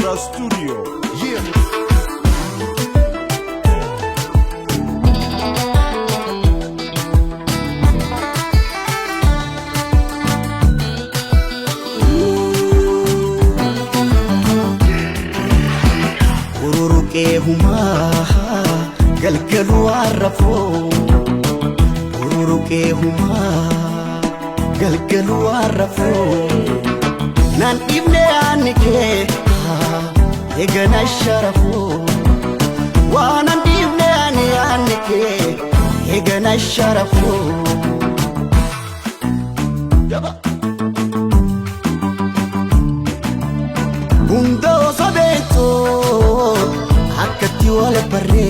Ultra Studio. Yeah. Huma galgalu arrafo ururuke huma galgalu arrafo nan ibne anike egana sharafo wanan ibne anike egana sharafo yaba bundo sabeto akkatti wala parre